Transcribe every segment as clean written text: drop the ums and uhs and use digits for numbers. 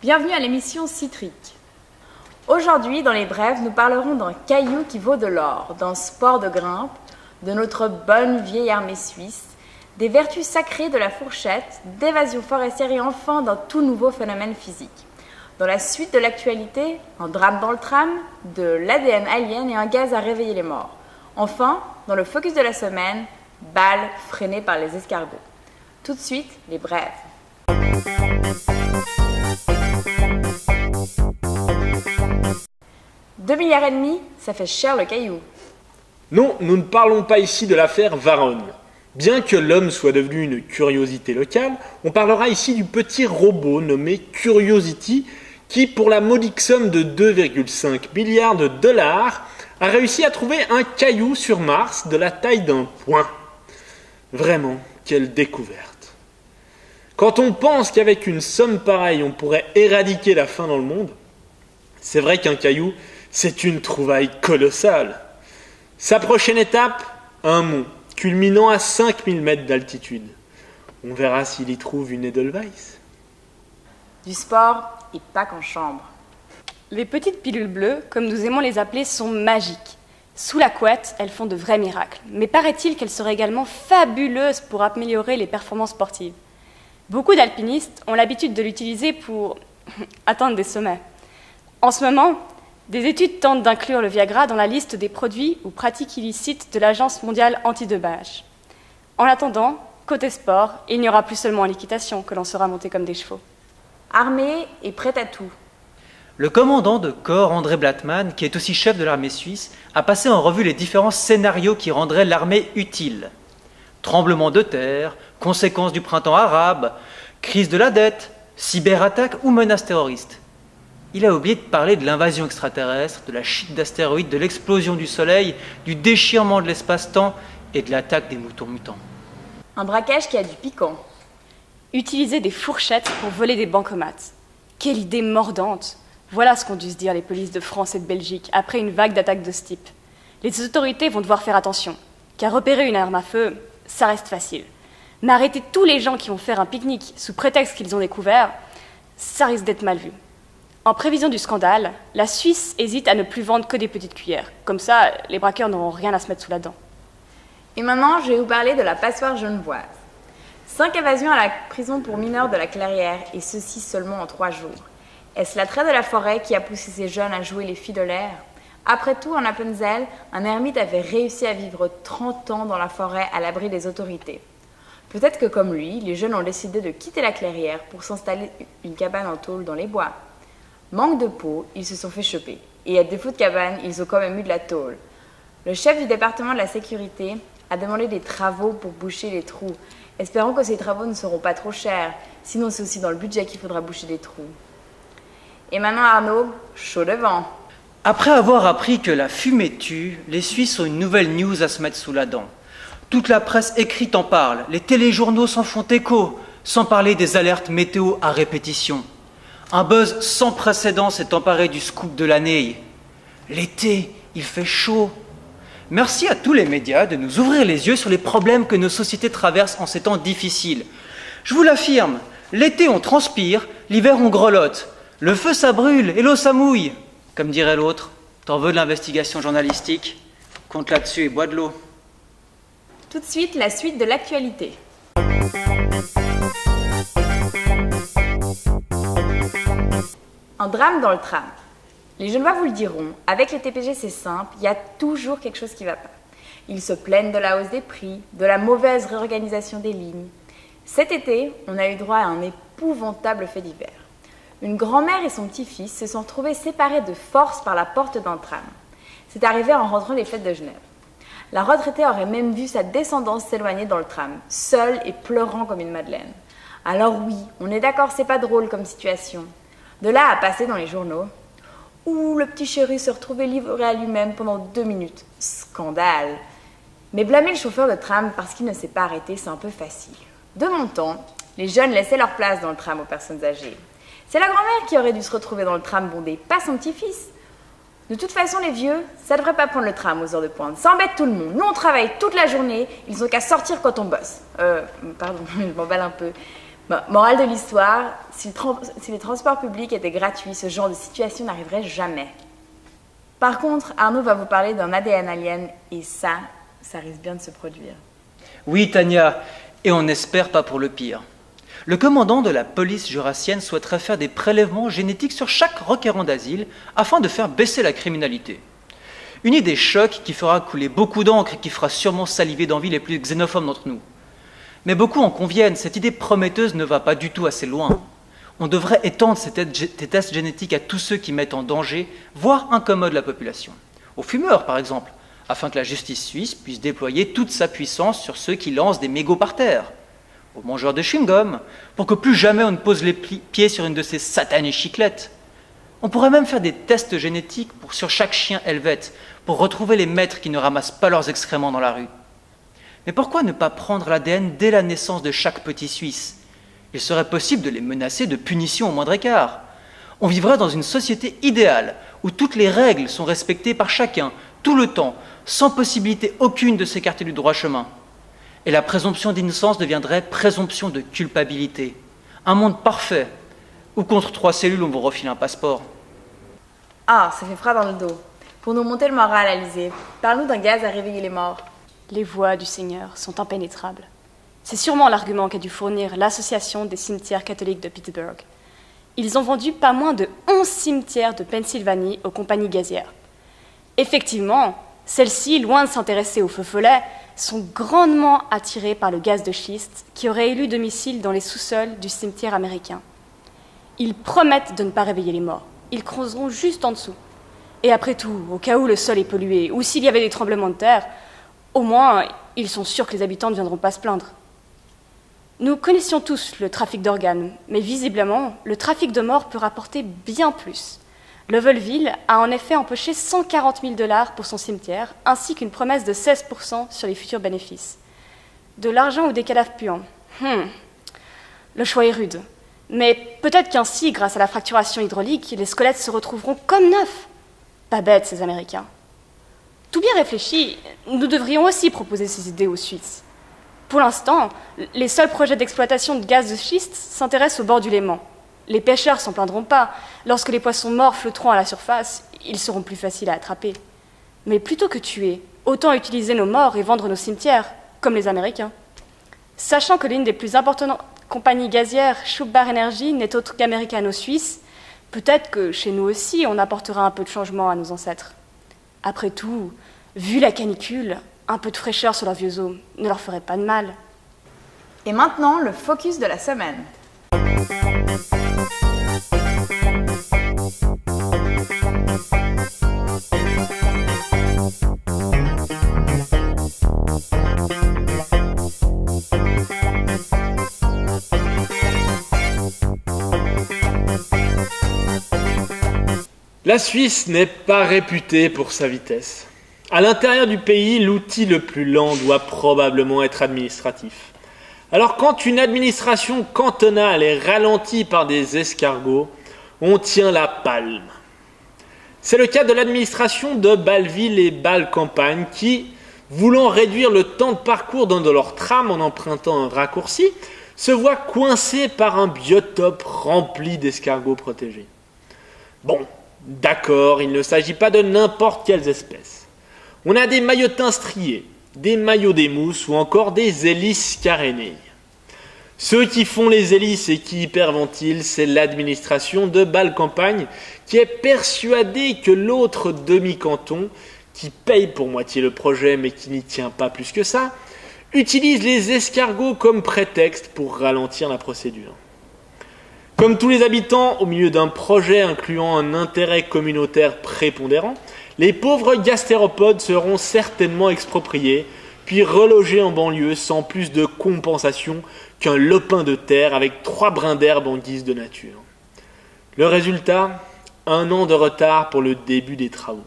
Bienvenue à l'émission Citrique. Aujourd'hui, dans les brèves, nous parlerons d'un caillou qui vaut de l'or, d'un sport de grimpe, de notre bonne vieille armée suisse, des vertus sacrées de la fourchette, d'évasion forestière et enfin d'un tout nouveau phénomène physique. Dans la suite de l'actualité, un drame dans le tram, de l'ADN alien et un gaz à réveiller les morts. Enfin, dans le focus de la semaine, balles freinées par les escargots. Tout de suite, les brèves. 2,5 milliards, ça fait cher le caillou. Non, nous ne parlons pas ici de l'affaire Varonne. Bien que l'homme soit devenu une curiosité locale, on parlera ici du petit robot nommé Curiosity qui, pour la modique somme de 2,5 milliards de dollars, a réussi à trouver un caillou sur Mars de la taille d'un poing. Vraiment, quelle découverte. Quand on pense qu'avec une somme pareille, on pourrait éradiquer la faim dans le monde, c'est vrai qu'un caillou, c'est une trouvaille colossale. Sa prochaine étape, un mont, culminant à 5000 mètres d'altitude. On verra s'il y trouve une Edelweiss. Du sport et pas qu'en chambre. Les petites pilules bleues, comme nous aimons les appeler, sont magiques. Sous la couette, elles font de vrais miracles. Mais paraît-il qu'elles seraient également fabuleuses pour améliorer les performances sportives. Beaucoup d'alpinistes ont l'habitude de l'utiliser pour atteindre des sommets. En ce moment, des études tentent d'inclure le Viagra dans la liste des produits ou pratiques illicites de l'Agence mondiale antidopage. En attendant, côté sport, il n'y aura plus seulement en l'équitation que l'on sera monté comme des chevaux. Armé et prêt à tout. Le commandant de corps André Blattmann, qui est aussi chef de l'armée suisse, a passé en revue les différents scénarios qui rendraient l'armée utile. Tremblement de terre, conséquences du printemps arabe, crise de la dette, cyberattaque ou menaces terroristes. Il a oublié de parler de l'invasion extraterrestre, de la chute d'astéroïdes, de l'explosion du Soleil, du déchirement de l'espace-temps et de l'attaque des moutons mutants. Un braquage qui a du piquant. Utiliser des fourchettes pour voler des bancomates. Quelle idée mordante! Voilà ce qu'ont dû se dire les polices de France et de Belgique après une vague d'attaques de ce type. Les autorités vont devoir faire attention, car repérer une arme à feu, ça reste facile. Mais arrêter tous les gens qui vont faire un pique-nique sous prétexte qu'ils ont découvert, ça risque d'être mal vu. En prévision du scandale, la Suisse hésite à ne plus vendre que des petites cuillères. Comme ça, les braqueurs n'auront rien à se mettre sous la dent. Et maintenant, je vais vous parler de la passoire genevoise. 5 évasions à la prison pour mineurs de la Clairière, et ceci seulement en 3 jours. Est-ce l'attrait de la forêt qui a poussé ces jeunes à jouer les filles de l'air? Après tout, en Appenzell, un ermite avait réussi à vivre 30 ans dans la forêt à l'abri des autorités. Peut-être que comme lui, les jeunes ont décidé de quitter la Clairière pour s'installer une cabane en tôle dans les bois. Manque de peau, ils se sont fait choper. Et à défaut de cabane, ils ont quand même eu de la tôle. Le chef du département de la sécurité a demandé des travaux pour boucher les trous, espérant que ces travaux ne seront pas trop chers. Sinon, c'est aussi dans le budget qu'il faudra boucher des trous. Et maintenant, Arnaud, chaud devant. Après avoir appris que la fumée tue, les Suisses ont une nouvelle news à se mettre sous la dent. Toute la presse écrite en parle, les téléjournaux s'en font écho, sans parler des alertes météo à répétition. Un buzz sans précédent s'est emparé du scoop de l'année. L'été, il fait chaud. Merci à tous les médias de nous ouvrir les yeux sur les problèmes que nos sociétés traversent en ces temps difficiles. Je vous l'affirme, l'été on transpire, l'hiver on grelotte. Le feu ça brûle et l'eau ça mouille. Comme dirait l'autre, t'en veux de l'investigation journalistique? Compte là-dessus et bois de l'eau. Tout de suite, la suite de l'actualité. Un drame dans le tram. Les Genevois vous le diront, avec les TPG c'est simple, il y a toujours quelque chose qui ne va pas. Ils se plaignent de la hausse des prix, de la mauvaise réorganisation des lignes. Cet été, on a eu droit à un épouvantable fait divers. Une grand-mère et son petit-fils se sont retrouvés séparés de force par la porte d'un tram. C'est arrivé en rentrant des fêtes de Genève. La retraitée aurait même vu sa descendance s'éloigner dans le tram, seule et pleurant comme une madeleine. Alors oui, on est d'accord, c'est pas drôle comme situation. De là à passer dans les journaux, où le petit chéri se retrouvait livré à lui-même pendant 2 minutes. Scandale. Mais blâmer le chauffeur de tram parce qu'il ne s'est pas arrêté, c'est un peu facile. De mon temps, les jeunes laissaient leur place dans le tram aux personnes âgées. C'est la grand-mère qui aurait dû se retrouver dans le tram bondé, pas son petit-fils. De toute façon, les vieux, ça devrait pas prendre le tram aux heures de pointe. Ça embête tout le monde. Nous, on travaille toute la journée, ils ont qu'à sortir quand on bosse. Pardon, je m'emballe un peu. Bon, morale de l'histoire, si les transports publics étaient gratuits, ce genre de situation n'arriverait jamais. Par contre, Arnaud va vous parler d'un ADN alien, et ça risque bien de se produire. Oui, Tania, et on espère pas pour le pire. Le commandant de la police jurassienne souhaiterait faire des prélèvements génétiques sur chaque requérant d'asile afin de faire baisser la criminalité. Une idée choc qui fera couler beaucoup d'encre et qui fera sûrement saliver d'envie les plus xénophobes d'entre nous. Mais beaucoup en conviennent, cette idée prometteuse ne va pas du tout assez loin. On devrait étendre ces tests génétiques à tous ceux qui mettent en danger, voire incommodent la population. Aux fumeurs, par exemple, afin que la justice suisse puisse déployer toute sa puissance sur ceux qui lancent des mégots par terre. Aux mangeurs de chewing-gum, pour que plus jamais on ne pose les pieds sur une de ces satanées chiclettes. On pourrait même faire des tests génétiques sur chaque chien helvète, pour retrouver les maîtres qui ne ramassent pas leurs excréments dans la rue. Mais pourquoi ne pas prendre l'ADN dès la naissance de chaque petit Suisse ? Il serait possible de les menacer de punition au moindre écart. On vivrait dans une société idéale, où toutes les règles sont respectées par chacun, tout le temps, sans possibilité aucune de s'écarter du droit chemin. Et la présomption d'innocence deviendrait présomption de culpabilité. Un monde parfait, où contre 3 cellules on vous refile un passeport. Ah, ça fait froid dans le dos. Pour nous monter le moral, Alizée, parle-nous d'un gaz à réveiller les morts. Les voies du Seigneur sont impénétrables. C'est sûrement l'argument qu'a dû fournir l'Association des cimetières catholiques de Pittsburgh. Ils ont vendu pas moins de 11 cimetières de Pennsylvanie aux compagnies gazières. Effectivement, celles-ci, loin de s'intéresser aux feux follets, sont grandement attirées par le gaz de schiste qui aurait élu domicile dans les sous-sols du cimetière américain. Ils promettent de ne pas réveiller les morts. Ils creuseront juste en dessous. Et après tout, au cas où le sol est pollué, ou s'il y avait des tremblements de terre, au moins, ils sont sûrs que les habitants ne viendront pas se plaindre. Nous connaissions tous le trafic d'organes, mais visiblement, le trafic de morts peut rapporter bien plus. Levelville a en effet empoché 140 000 $ pour son cimetière, ainsi qu'une promesse de 16% sur les futurs bénéfices. De l'argent ou des cadavres puants ? Le choix est rude. Mais peut-être qu'ainsi, grâce à la fracturation hydraulique, les squelettes se retrouveront comme neufs. Pas bêtes, ces Américains. Tout bien réfléchi, nous devrions aussi proposer ces idées aux Suisses. Pour l'instant, les seuls projets d'exploitation de gaz de schiste s'intéressent au bord du Léman. Les pêcheurs s'en plaindront pas. Lorsque les poissons morts flotteront à la surface, ils seront plus faciles à attraper. Mais plutôt que tuer, autant utiliser nos morts et vendre nos cimetières, comme les Américains. Sachant que l'une des plus importantes compagnies gazières, Schubbar Energy, n'est autre qu'américano-suisse, peut-être que chez nous aussi, on apportera un peu de changement à nos ancêtres. Après tout, vu la canicule, un peu de fraîcheur sur leurs vieux os ne leur ferait pas de mal. Et maintenant, le focus de la semaine. La Suisse n'est pas réputée pour sa vitesse. À l'intérieur du pays, l'outil le plus lent doit probablement être administratif. Alors quand une administration cantonale est ralentie par des escargots, on tient la palme. C'est le cas de l'administration de Bâle-Ville et Bâle-Campagne qui, voulant réduire le temps de parcours dans de leur tram en empruntant un raccourci, se voit coincée par un biotope rempli d'escargots protégés. Bon, d'accord, il ne s'agit pas de n'importe quelles espèces. On a des maillotins striés, des maillots des mousses ou encore des hélices carénées. Ceux qui font les hélices et qui hyperventilent, c'est l'administration de Bâle-Campagne qui est persuadée que l'autre demi-canton, qui paye pour moitié le projet mais qui n'y tient pas plus que ça, utilise les escargots comme prétexte pour ralentir la procédure. Comme tous les habitants, au milieu d'un projet incluant un intérêt communautaire prépondérant, les pauvres gastéropodes seront certainement expropriés, puis relogés en banlieue sans plus de compensation qu'un lopin de terre avec 3 brins d'herbe en guise de nature. Le résultat, 1 an de retard pour le début des travaux.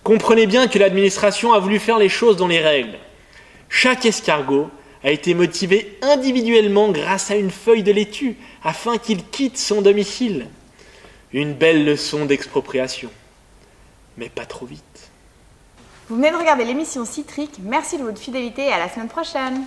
Comprenez bien que l'administration a voulu faire les choses dans les règles. Chaque escargot a été motivé individuellement grâce à une feuille de laitue afin qu'il quitte son domicile. Une belle leçon d'expropriation. Mais pas trop vite. Vous venez de regarder l'émission Citrique, merci de votre fidélité et à la semaine prochaine.